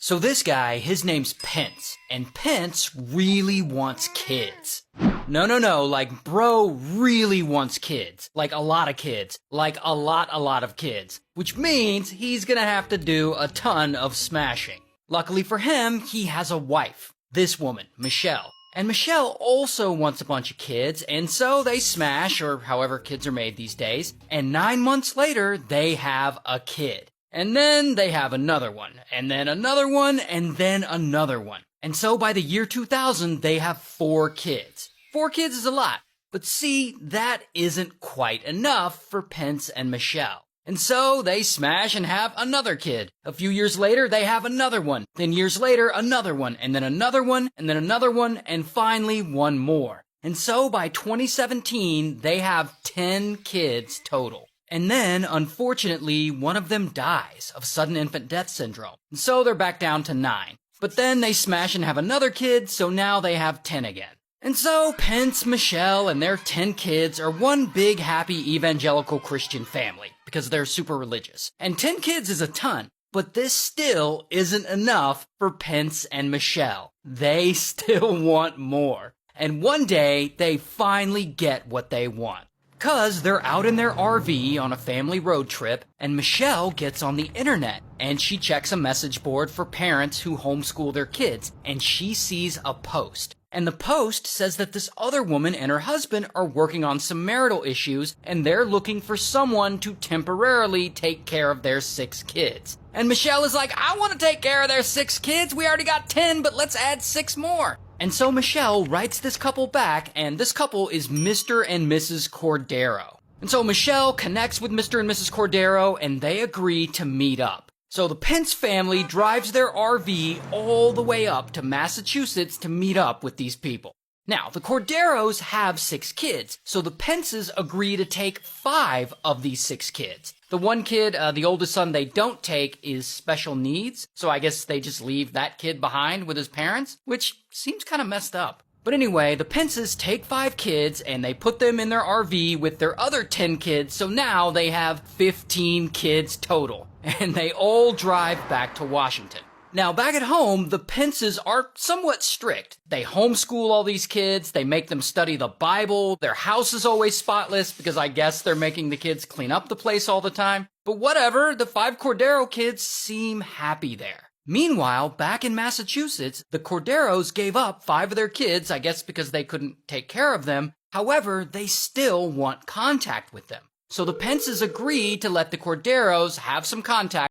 So this guy, his name's Pence, and Pence really wants kids. No, like bro really wants kids. Like a lot of kids. Like a lot of kids. Which means he's gonna have to do a ton of smashing. Luckily for him, he has a wife. This woman, Michelle. And Michelle also wants a bunch of kids, and so they smash, or however kids are made these days, and 9 months later, they have a kid. And then they have another one, and then another one, and then another one. And so by the year 2000, they have 4 kids. 4 kids is a lot, but see, that isn't quite enough for Pence and Michelle. And so they smash and have another kid. A few years later, they have another one. Then years later, another one, and then another one, and then another one, and finally one more. And so by 2017, they have 10 kids total. And then, unfortunately, one of them dies of sudden infant death syndrome. And so they're back down to 9. But then they smash and have another kid, so now they have 10 again. And so Pence, Michelle, and their 10 kids are one big happy evangelical Christian family, because they're super religious. And 10 kids is a ton, but this still isn't enough for Pence and Michelle. They still want more. And one day, they finally get what they want. 'Cause they're out in their RV on a family road trip, and Michelle gets on the internet, and she checks a message board for parents who homeschool their kids, and she sees a post. And the post says that this other woman and her husband are working on some marital issues, and they're looking for someone to temporarily take care of their 6 kids. And Michelle is like, I want to take care of their 6 kids. We already got 10, but let's add 6 more. And so Michelle writes this couple back, and this couple is Mr. and Mrs. Cordero. And so Michelle connects with Mr. and Mrs. Cordero, and they agree to meet up. So the Pence family drives their RV all the way up to Massachusetts to meet up with these people. Now, the Corderos have 6 kids, so the Pences agree to take 5 of these 6 kids. The one kid, the oldest son they don't take, is special needs, so I guess they just leave that kid behind with his parents, which seems kind of messed up. But anyway, the Pences take 5 kids and they put them in their RV with their other 10 kids, so now they have 15 kids total. And they all drive back to Washington. Now, back at home, the Pences are somewhat strict. They homeschool all these kids, they make them study the Bible, their house is always spotless because I guess they're making the kids clean up the place all the time. But whatever, the 5 Cordero kids seem happy there. Meanwhile, back in Massachusetts, the Corderos gave up 5 of their kids, I guess because they couldn't take care of them. However, they still want contact with them. So the Pences agree to let the Corderos have some contact